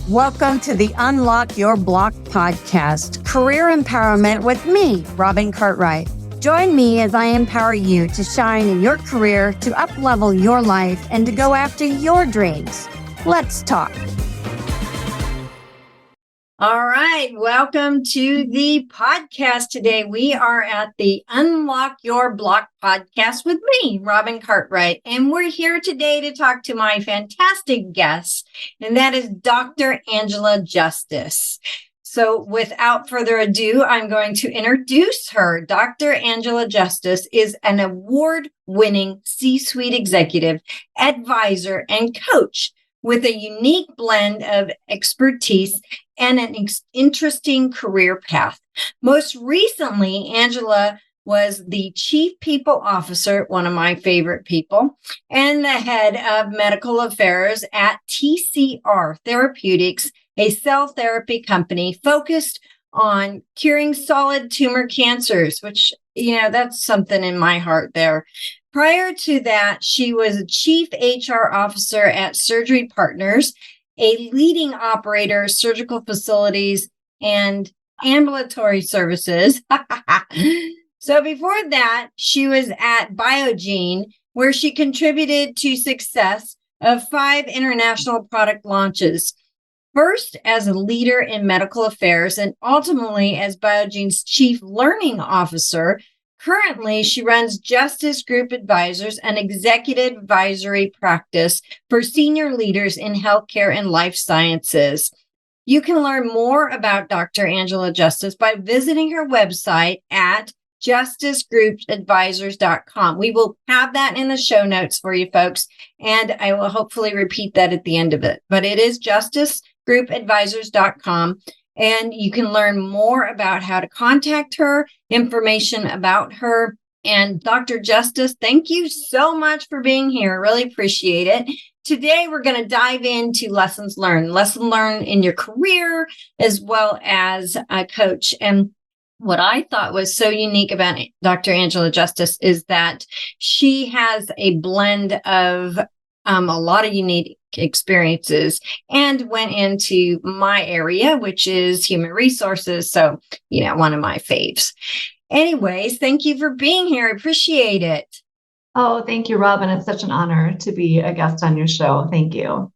Welcome to the Unlock Your Block podcast, career empowerment with me, Robin Cartwright. Join me as I empower you to shine in your career, to up-level your life, and to go after your dreams. Let's talk. All right, welcome to the podcast today. We are at the Unlock Your Block podcast with me, Robin Cartwright, and we're here today to talk to my fantastic guest, and that is Dr. Angela Justice. So without further ado, I'm going to introduce her. Dr. Angela Justice is an award-winning C-suite executive, advisor, and coach with a unique blend of expertise and an interesting career path. Most recently, Angela was the Chief People Officer, one of my favorite people, and the head of medical affairs at TCR Therapeutics, a cell therapy company focused on curing solid tumor cancers, which, that's something in my heart there. Prior to that, she was a Chief HR Officer at Surgery Partners, a leading operator of surgical facilities and ambulatory services. So before that, she was at Biogene, where she contributed to success of 5 international product launches. First as a leader in medical affairs and ultimately as Biogene's Chief Learning Officer. Currently, she runs Justice Group Advisors, an executive advisory practice for senior leaders in healthcare and life sciences. You can learn more about Dr. Angela Justice by visiting her website at justicegroupsadvisors.com. We will have that in the show notes for you folks, and I will hopefully repeat that at the end of it. But it is justicegroupsadvisors.com. And you can learn more about how to contact her, information about her. And Dr. Justice, thank you so much for being here. Really appreciate it. Today, we're going to dive into lessons learned in your career, as well as a coach. And what I thought was so unique about Dr. Angela Justice is that she has a blend of a lot of unique experiences and went into my area, which is human resources. So, one of my faves. Anyways, thank you for being here. I appreciate it. Oh, thank you, Robin. It's such an honor to be a guest on your show. Thank you.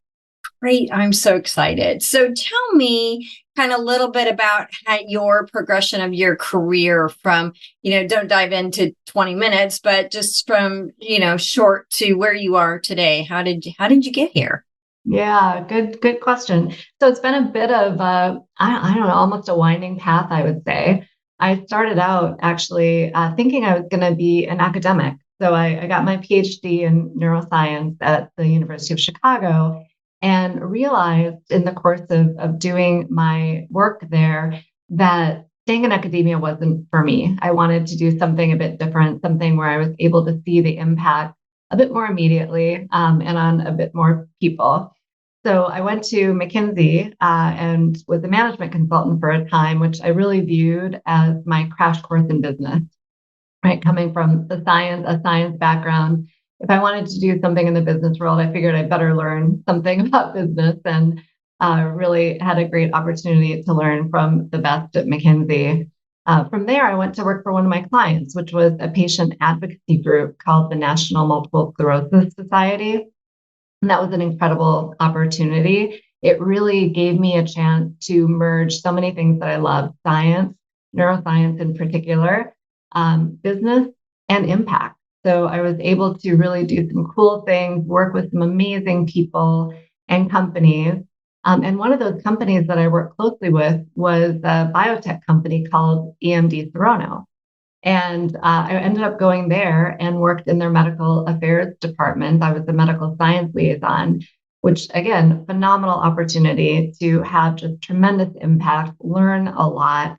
Great. I'm so excited. So tell me kind of a little bit about your progression of your career from, don't dive into 20 minutes, but just from, short to where you are today. How did you get here? Yeah, good question. So it's been a bit of I don't know, almost a winding path, I would say. I started out actually thinking I was going to be an academic. So I got my PhD in neuroscience at the University of Chicago and realized in the course of doing my work there that staying in academia wasn't for me. I wanted to do something a bit different, something where I was able to see the impact a bit more immediately and on a bit more people. So I went to McKinsey and was a management consultant for a time, which I really viewed as my crash course in business, right? Coming from a science background. If I wanted to do something in the business world, I figured I'd better learn something about business, and really had a great opportunity to learn from the best at McKinsey. From there, I went to work for one of my clients, which was a patient advocacy group called the National Multiple Sclerosis Society. And that was an incredible opportunity. It really gave me a chance to merge so many things that I love: science, neuroscience in particular, business, and impact. So I was able to really do some cool things, work with some amazing people and companies. And one of those companies that I worked closely with was a biotech company called EMD Serono. And I ended up going there and worked in their medical affairs department. I was the medical science liaison, which, again, phenomenal opportunity to have just tremendous impact, learn a lot,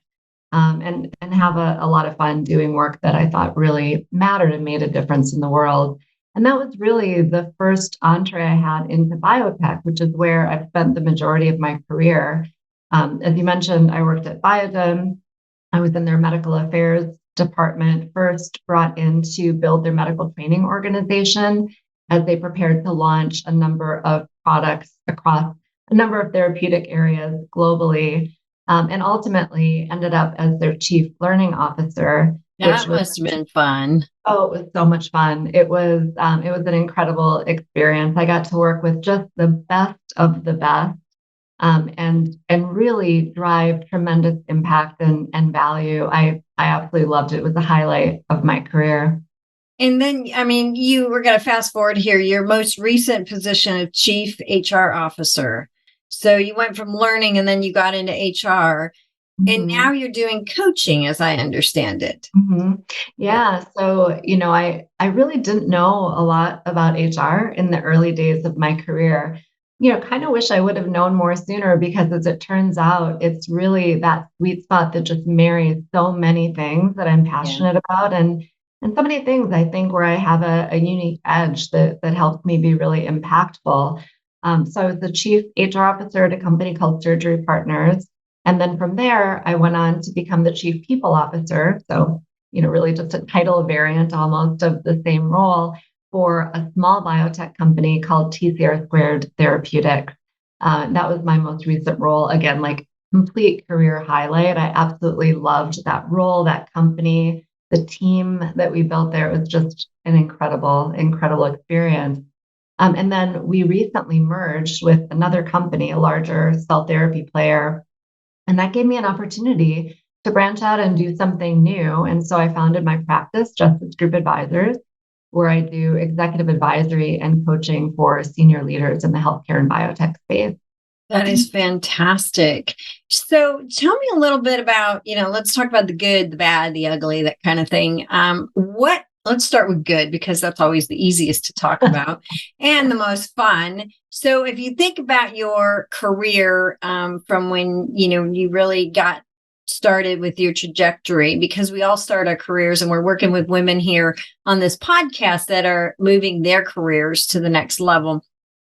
and have a lot of fun doing work that I thought really mattered and made a difference in the world. And that was really the first entree I had into biotech, which is where I've spent the majority of my career. As you mentioned, I worked at Biogen. I was in their medical affairs department first brought in to build their medical training organization as they prepared to launch a number of products across a number of therapeutic areas globally, and ultimately ended up as their chief learning officer, which That was must have been fun. oh, it was so much fun. It was an incredible experience. I got to work with just the best of the best, and really drive tremendous impact and value. I absolutely loved it. It was the highlight of my career. And then, I mean, you were going to fast forward here, your most recent position of chief HR officer. So you went from learning and then you got into HR, and Mhm. now you're doing coaching, as I understand it. hmm Yeah. Yeah. So, I really didn't know a lot about HR in the early days of my career. Kind of wish I would have known more sooner because as it turns out, it's really that sweet spot that just marries so many things that I'm Yeah. passionate about and so many things I think where I have a unique edge that helps me be really impactful. So I was the chief HR officer at a company called Surgery Partners. And then from there, I went on to become the chief people officer. So, really just a title variant almost of the same role for a small biotech company called TCR Squared Therapeutics. That was my most recent role. Again, like complete career highlight. I absolutely loved that role, that company, the team that we built there. It was just an incredible, incredible experience. And then we recently merged with another company, a larger cell therapy player, and that gave me an opportunity to branch out and do something new. And so I founded my practice, Justice Group Advisors, where I do executive advisory and coaching for senior leaders in the healthcare and biotech space. That is fantastic. So tell me a little bit about, let's talk about the good, the bad, the ugly, that kind of thing. Let's start with good because that's always the easiest to talk about and the most fun. So if you think about your career from when, you really got started with your trajectory, because we all start our careers and we're working with women here on this podcast that are moving their careers to the next level.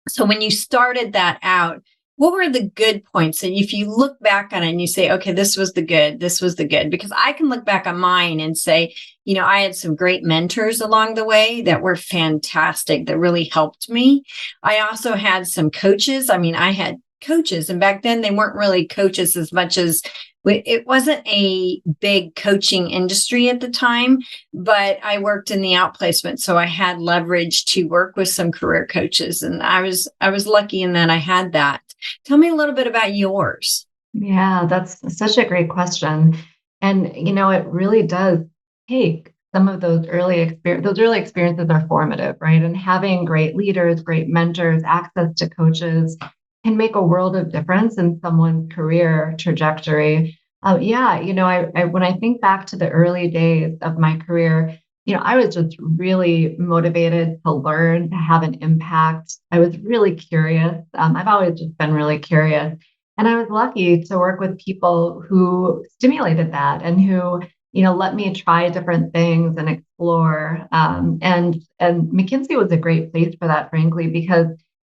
So when you started that out, what were the good points? And if you look back on it and you say, okay, this was the good, this was the good, because I can look back on mine and say, I had some great mentors along the way that were fantastic, that really helped me. I also had some coaches. I mean, I had coaches, and back then they weren't really coaches as much as it wasn't a big coaching industry at the time, but I worked in the outplacement. So I had leverage to work with some career coaches, and I was lucky in that I had that. Tell me a little bit about yours. Yeah, that's such a great question. And, it really does take some of those early experiences are formative, right? And having great leaders, great mentors, access to coaches can make a world of difference in someone's career trajectory. Yeah, when I think back to the early days of my career, I was just really motivated to learn, to have an impact. I was really curious. I've always just been really curious. And I was lucky to work with people who stimulated that and who, let me try different things and explore. And McKinsey was a great place for that, frankly, because,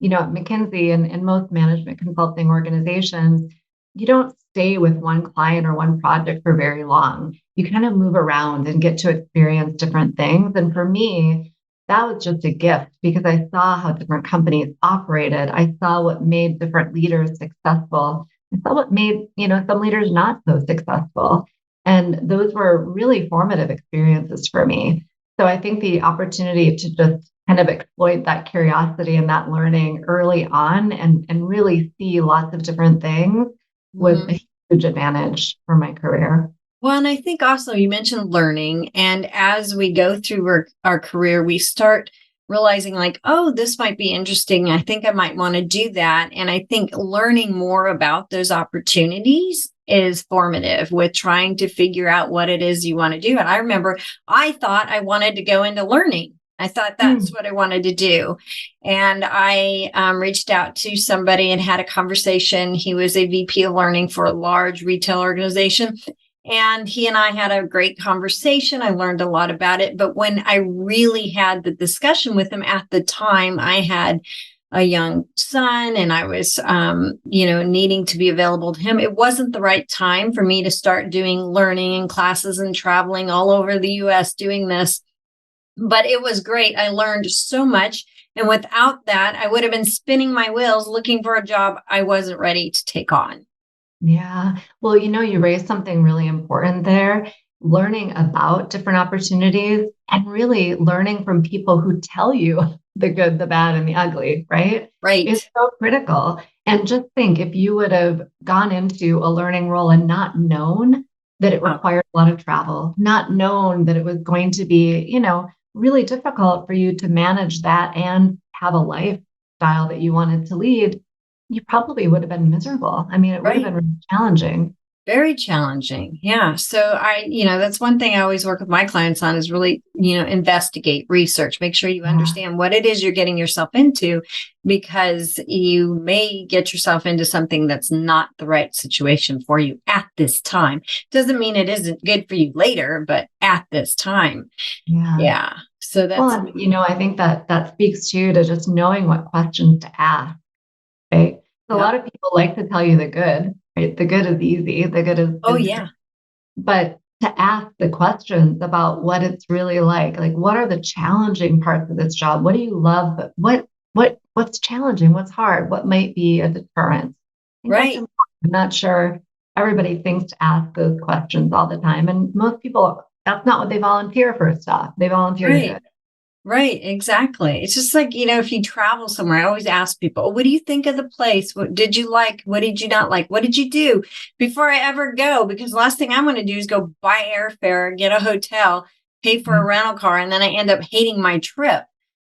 at McKinsey and most management consulting organizations, you don't stay with one client or one project for very long. You kind of move around and get to experience different things. And for me, that was just a gift because I saw how different companies operated. I saw what made different leaders successful. I saw what made, some leaders not so successful. And those were really formative experiences for me. So I think the opportunity to just kind of exploit that curiosity and that learning early on and really see lots of different things was Mhm. a huge advantage for my career. Well, and I think also you mentioned learning. And as we go through our career, we start realizing, like, oh, this might be interesting. I think I might want to do that. And I think learning more about those opportunities is formative with trying to figure out what it is you want to do. And I remember I thought I wanted to go into learning. I thought that's Mm. what I wanted to do. And I reached out to somebody and had a conversation. He was a VP of learning for a large retail organization. And he and I had a great conversation. I learned a lot about it. But when I really had the discussion with him at the time, I had a young son and I was, needing to be available to him. It wasn't the right time for me to start doing learning and classes and traveling all over the US doing this. But it was great. I learned so much. And without that, I would have been spinning my wheels looking for a job I wasn't ready to take on. Yeah. Well, you raised something really important there. Learning about different opportunities and really learning from people who tell you the good, the bad, and the ugly, right? Is Right. so critical. And just think if you would have gone into a learning role and not known that it Oh, required a lot of travel, not known that it was going to be, really difficult for you to manage that and have a lifestyle that you wanted to lead, you probably would have been miserable. I mean, it would have right. been really challenging. Very challenging. Yeah. So that's one thing I always work with my clients on is really, investigate, research, make sure you Yeah. understand what it is you're getting yourself into, because you may get yourself into something that's not the right situation for you at this time. Doesn't mean it isn't good for you later, but at this time. Yeah. Yeah. So Well, that's, and, I think that that speaks too to just knowing what questions to ask, right? So a yep. lot of people like to tell you the good, right? The good is easy. The good Oh, is great. yeah. But to ask the questions about what it's really like what are the challenging parts of this job? What do you love? But what's challenging? What's hard? What might be a deterrent? I think that's Right. important. I'm not sure everybody thinks to ask those questions all the time. And most people, that's not what they volunteer for stuff. They volunteer the Right. good. Right, exactly. It's just like, if you travel somewhere, I always ask people, "Oh, what do you think of the place? What did you like? What did you not like? What did you do before I ever go?" Because the last thing I want to do is go buy airfare, get a hotel, pay for a Yeah. rental car, and then I end up hating my trip.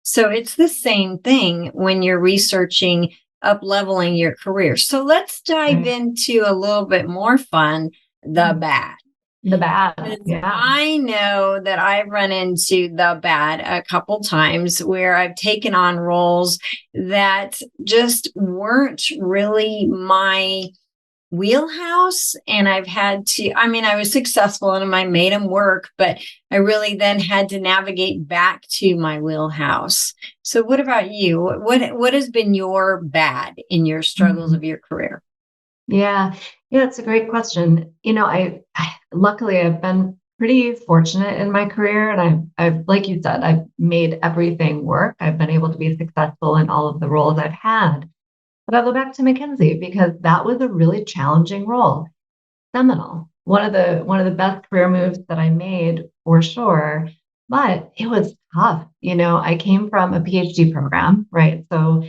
So it's the same thing when you're researching up leveling your career. So let's dive Right. into a little bit more fun, the Mm. bad. The bad. Because Yeah. I know that I've run into the bad a couple times where I've taken on roles that just weren't really my wheelhouse. And I've had to, I was successful and I made them work, but I really then had to navigate back to my wheelhouse. So what about you? What has been your bad in your struggles Mhm. of your career? Yeah. Yeah, it's a great question. I luckily I've been pretty fortunate in my career and I've like you said, I've made everything work. I've been able to be successful in all of the roles I've had. But I'll go back to McKinsey because that was a really challenging role. Seminal. One of the best career moves that I made for sure, but it was tough. I came from a PhD program, right? So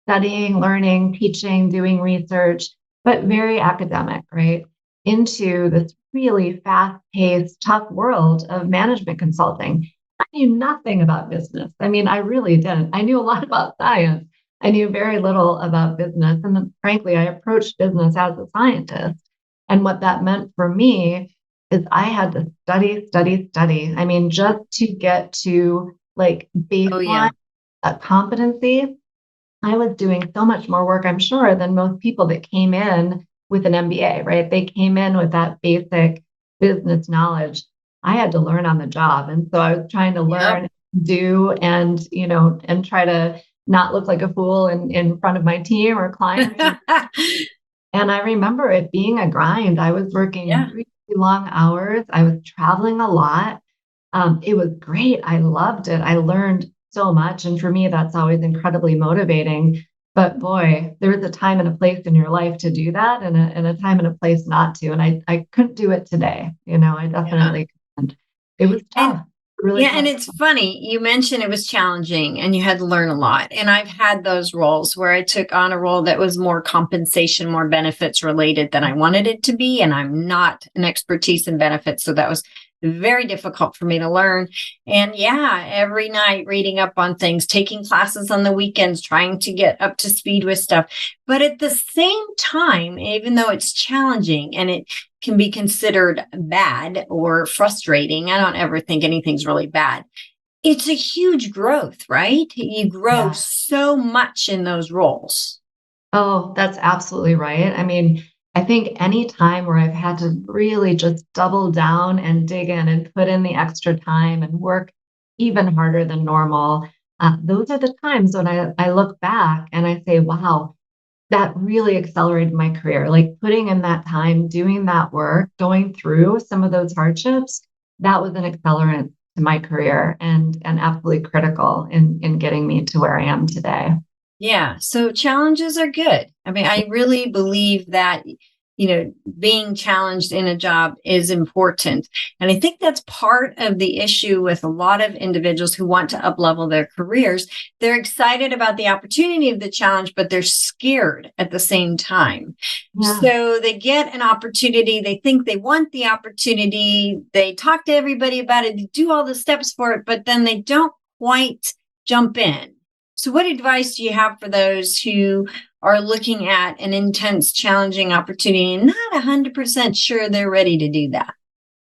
studying, learning, teaching, doing research, but very academic, right? Into this really fast-paced, tough world of management consulting. I knew nothing about business. I mean, I really didn't. I knew a lot about science. I knew very little about business. And then, frankly, I approached business as a scientist. And what that meant for me is I had to study, study, study. I mean, just to get to like Oh yeah. baseline competency, I was doing so much more work, I'm sure, than most people that came in with an MBA, right? They came in with that basic business knowledge. I had to learn on the job. And so I was trying to Yep. learn, do, and try to not look like a fool in front of my team or clients. And I remember it being a grind. I was working Yeah. really long hours. I was traveling a lot. It was great. I loved it. I learned so much. And for me, that's always incredibly motivating. But boy, there's a time and a place in your life to do that and a time and a place not to. And I couldn't do it today. I Yeah. definitely couldn't. It was And tough, really yeah, and tough. it's funny. You mentioned it was challenging and you had to learn a lot. And I've had those roles where I took on a role that was more compensation, more benefits related than I wanted it to be. And I'm not an expertise in benefits. So that was very difficult for me to learn. And yeah, every night reading up on things, taking classes on the weekends, trying to get up to speed with stuff. But at the same time, even though it's challenging and it can be considered bad or frustrating. I don't ever think anything's really bad. It's a huge growth, right? You grow Yeah. so much in those roles. Oh, that's absolutely right. I mean, I think any time where I've had to really just double down and dig in and put in the extra time and work even harder than normal, those are the times when I look back and I say, wow, that really accelerated my career. Like putting in that time, doing that work, going through some of those hardships, that was an accelerant to my career and absolutely critical in getting me to where I am today. Yeah. So challenges are good. I mean, I really believe that, being challenged in a job is important. And I think that's part of the issue with a lot of individuals who want to uplevel their careers. They're excited about the opportunity of the challenge, but they're scared at the same time. Yeah. So they get an opportunity. They think they want the opportunity. They talk to everybody about it. They do all the steps for it, but then they don't quite jump in. So what advice do you have for those who are looking at an intense, challenging opportunity and not 100% sure they're ready to do that?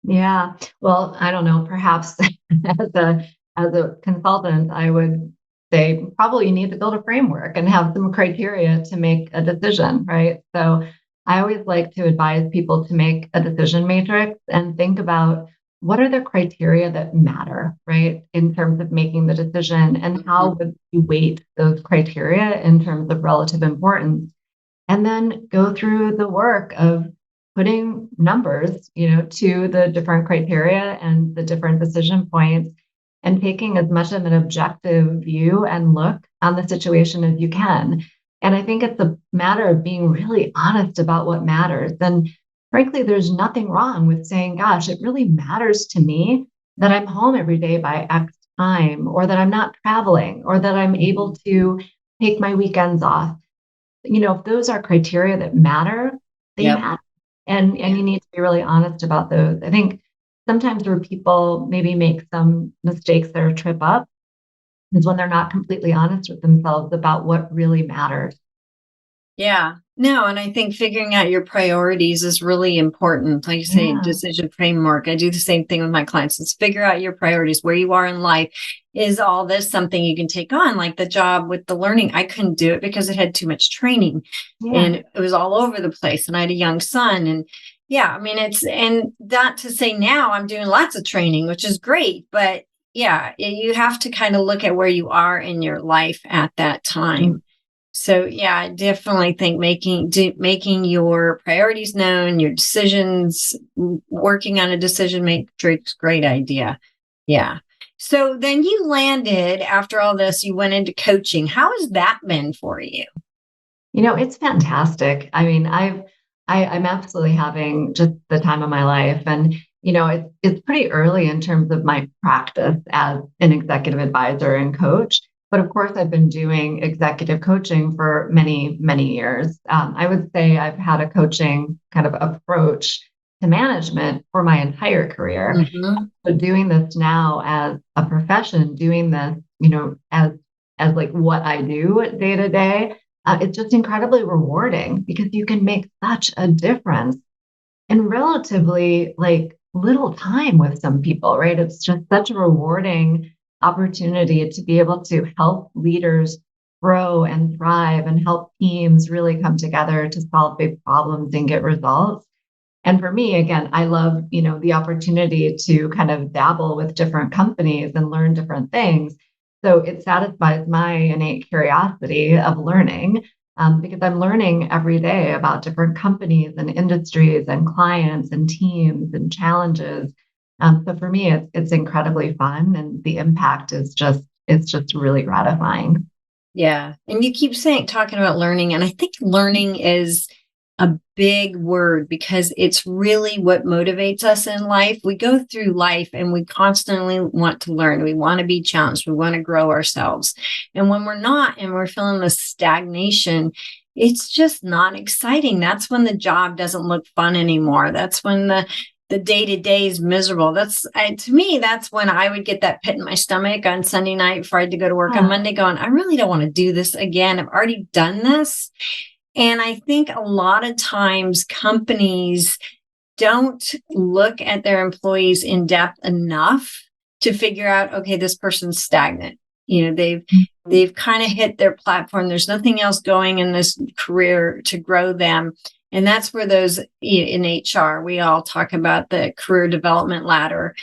Yeah. Well, I don't know, perhaps as a consultant, I would say probably you need to build a framework and have some criteria to make a decision, right? So I always like to advise people to make a decision matrix and think about what are the criteria that matter, right? In terms of making the decision and how would you weight those criteria in terms of relative importance? And then go through the work of putting numbers, to the different criteria and the different decision points and taking as much of an objective view and look on the situation as you can. And I think it's a matter of being really honest about what matters. And frankly, there's nothing wrong with saying, gosh, it really matters to me that I'm home every day by X time, or that I'm not traveling, or that I'm able to take my weekends off. If those are criteria that matter, they Yep. matter. And you need to be really honest about those. I think sometimes where people maybe make some mistakes that are trip up is when they're not completely honest with themselves about what really matters. Yeah. No, and I think figuring out your priorities is really important. Like you say, Yeah. decision framework. I do the same thing with my clients. Let's figure out your priorities, where you are in life. Is all this something you can take on? Like the job with the learning, I couldn't do it because it had too much training Yeah. and it was all over the place. And I had a young son. And yeah, I mean, and not to say now I'm doing lots of training, which is great. But yeah, you have to kind of look at where you are in your life at that Mm. time. So yeah, I definitely think making your priorities known, your decisions, working on a decision matrix, great idea. Yeah. So then you landed after all this, you went into coaching. How has that been for you? It's fantastic. I mean, I'm absolutely having just the time of my life. And, it's pretty early in terms of my practice as an executive advisor and coach. But of course, I've been doing executive coaching for many, many years. I would say I've had a coaching kind of approach to management for my entire career. Hmm. But doing this now as a profession, doing this, as like what I do day to day, it's just incredibly rewarding because you can make such a difference in relatively like little time with some people, right? It's just such a rewarding opportunity to be able to help leaders grow and thrive and help teams really come together to solve big problems and get results. And for me, again, I love, the opportunity to kind of dabble with different companies and learn different things. So it satisfies my innate curiosity of learning, because I'm learning every day about different companies and industries and clients and teams and challenges. So for me, it's incredibly fun, and the impact is just really gratifying. Yeah. And you keep talking about learning. And I think learning is a big word because it's really what motivates us in life. We go through life and we constantly want to learn. We want to be challenged. We want to grow ourselves. And when we're not and we're feeling this stagnation, it's just not exciting. That's when the job doesn't look fun anymore. That's when the day to day is miserable. To me, that's when I would get that pit in my stomach on Sunday night before I had to go to work on Yeah. Monday, going, I really don't want to do this again. I've already done this. And I think a lot of times companies don't look at their employees in depth enough to figure out, okay, this person's stagnant. They've kind of hit their platform. There's nothing else going in this career to grow them. And that's where those in HR, we all talk about the career development ladder.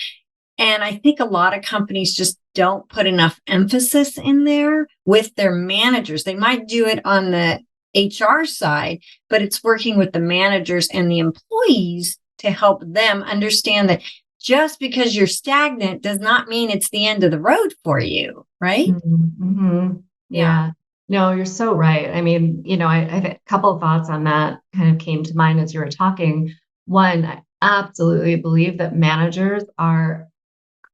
And I think a lot of companies just don't put enough emphasis in there with their managers. They might do it on the HR side, but it's working with the managers and the employees to help them understand that just because you're stagnant does not mean it's the end of the road for you, right? Mm-hmm. Yeah. Yeah. No, you're so right. I mean, I a couple of thoughts on that kind of came to mind as you were talking. One, I absolutely believe that managers are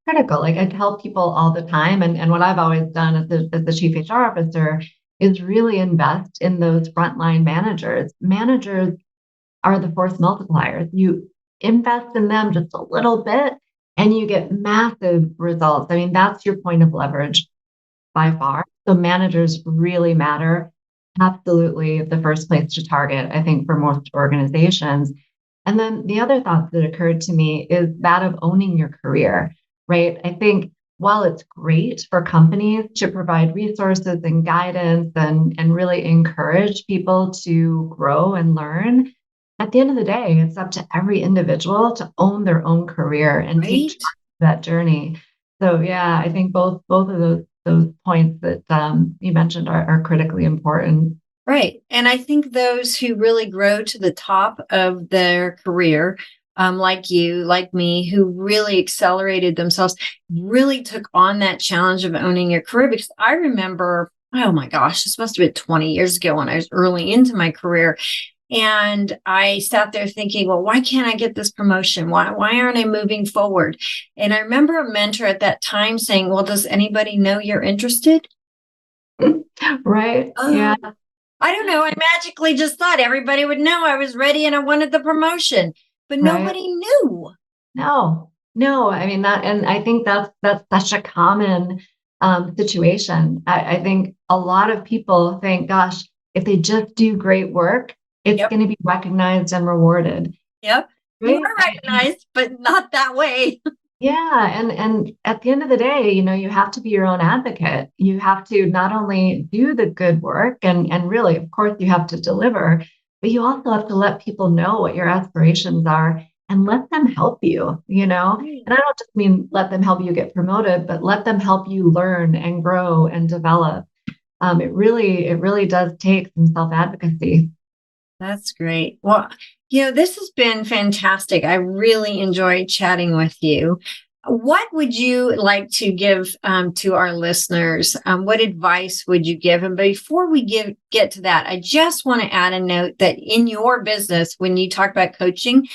critical. Like I tell people all the time, and what I've always done as the chief HR officer is really invest in those frontline managers. Managers are the force multipliers. You invest in them just a little bit and you get massive results. I mean, that's your point of leverage by far. So managers really matter. Absolutely the first place to target, I think, for most organizations. And then the other thought that occurred to me is that of owning your career, right? I think while it's great for companies to provide resources and guidance and really encourage people to grow and learn, at the end of the day, it's up to every individual to own their own career and take Right. charge of that journey. So yeah, I think both of those points that you mentioned are critically important. Right. And I think those who really grow to the top of their career, like you, like me, who really accelerated themselves, really took on that challenge of owning your career. Because I remember, oh my gosh, this must have been 20 years ago when I was early into my career. And I sat there thinking, well, why can't I get this promotion? Why aren't I moving forward? And I remember a mentor at that time saying, well, does anybody know you're interested? Right. Oh, Yeah. I don't know. I magically just thought everybody would know I was ready and I wanted the promotion, but Right. nobody knew. No, no. I mean that, and I think that's such a common situation. I think a lot of people think, gosh, if they just do great work, it's Yep. going to be recognized and rewarded. Yep. You Right. are recognized, but not that way. Yeah, and at the end of the day, you have to be your own advocate. You have to not only do the good work and really, of course, you have to deliver, but you also have to let people know what your aspirations are and let them help you. Right. And I don't just mean let them help you get promoted, but let them help you learn and grow and develop. It really does take some self-advocacy. That's great. Well, this has been fantastic. I really enjoyed chatting with you. What would you like to give to our listeners? What advice would you give? And before we get to that, I just want to add a note that in your business, when you talk about coaching,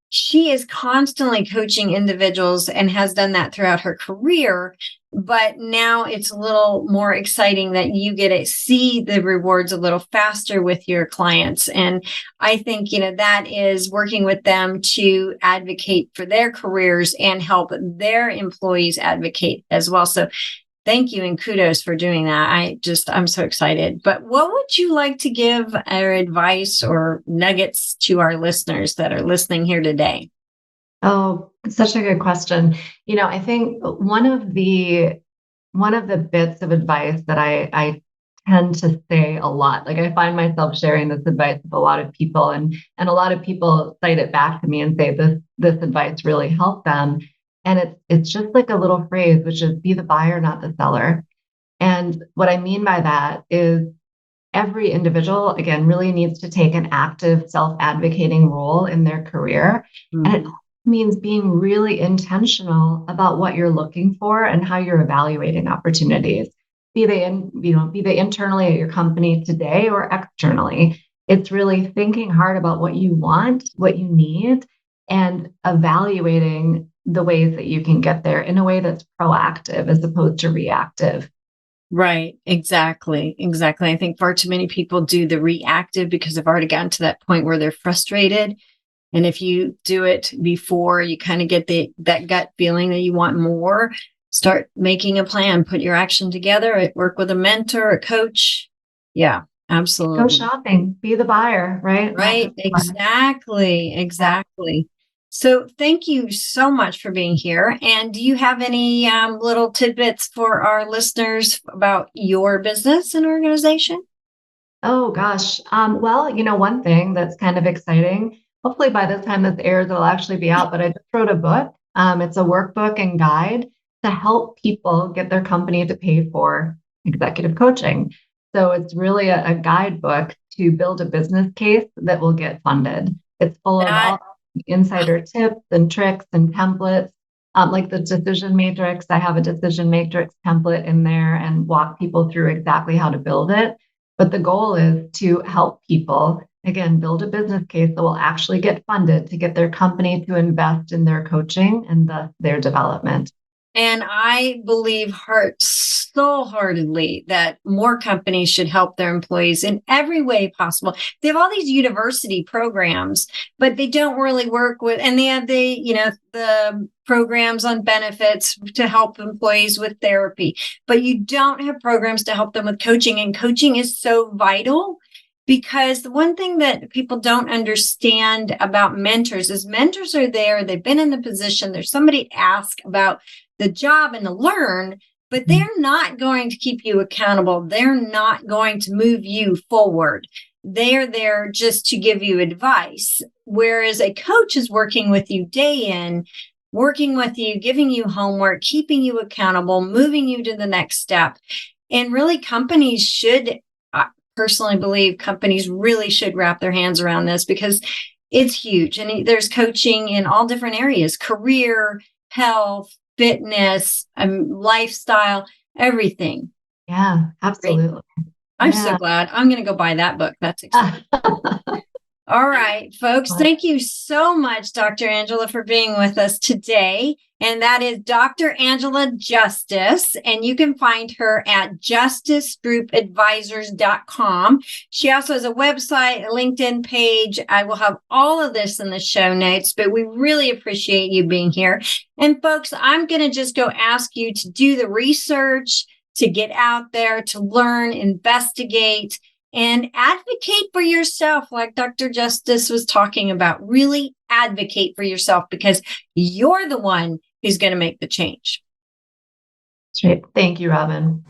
she is constantly coaching individuals and has done that throughout her career. But now it's a little more exciting that you get to see the rewards a little faster with your clients. And I think, that is working with them to advocate for their careers and help their employees advocate as well. So thank you and kudos for doing that. I'm so excited. But what would you like to give our advice or nuggets to our listeners that are listening here today? Oh, such a good question. I think one of the bits of advice that I tend to say a lot, like I find myself sharing this advice with a lot of people, and a lot of people cite it back to me and say this advice really helped them. And it's just like a little phrase, which is be the buyer, not the seller. And what I mean by that is every individual, again, really needs to take an active self-advocating role in their career. And it Mhm. means being really intentional about what you're looking for and how you're evaluating opportunities. Be they internally at your company today or externally. It's really thinking hard about what you want, what you need, and evaluating the ways that you can get there in a way that's proactive as opposed to reactive. Right. Exactly. Exactly. I think far too many people do the reactive because they've already gotten to that point where they're frustrated. And if you do it before you kind of get that gut feeling that you want more, start making a plan, put your action together, work with a mentor, a coach. Yeah, Go absolutely. shopping, be the buyer, right? Not Right. just the buyer. Exactly. Yeah. Exactly. So thank you so much for being here. And do you have any little tidbits for our listeners about your business and organization? Oh gosh. Well, one thing that's kind of exciting. Hopefully by the time this airs, it'll actually be out. But I just wrote a book It's a workbook and guide to help people get their company to pay for executive coaching. So it's really a guidebook to build a business case that will get funded. It's full of That all insider tips and tricks and templates. Like the decision matrix, I have a decision matrix template in there and walk people through exactly how to build it. But the goal is to help people, again, build a business case that will actually get funded to get their company to invest in their coaching and thus their development. And I believe so heartedly that more companies should help their employees in every way possible. They have all these university programs, but they don't really work with, and they have the programs on benefits to help employees with therapy, but you don't have programs to help them with coaching. And coaching is so vital. Because the one thing that people don't understand about mentors is mentors are there, they've been in the position, there's somebody to ask about the job and to learn, but they're not going to keep you accountable. They're not going to move you forward. They're there just to give you advice. Whereas a coach is working with you day in, working with you, giving you homework, keeping you accountable, moving you to the next step. And really, companies should, I personally believe companies really should wrap their hands around this because it's huge. And there's coaching in all different areas: career, health, fitness, lifestyle, everything. Yeah, absolutely. Great. I'm so glad. I'm going to go buy that book. That's exciting. All right, folks. Thank you so much, Dr. Angela, for being with us today. And that is Dr. Angela Justice. And you can find her at justicegroupadvisors.com. She also has a website, a LinkedIn page. I will have all of this in the show notes, but we really appreciate you being here. And folks, I'm going to just go ask you to do the research, to get out there, to learn, investigate, and advocate for yourself, like Dr. Justice was talking about. Really advocate for yourself because you're the one who's going to make the change. Great. Thank you, Robin.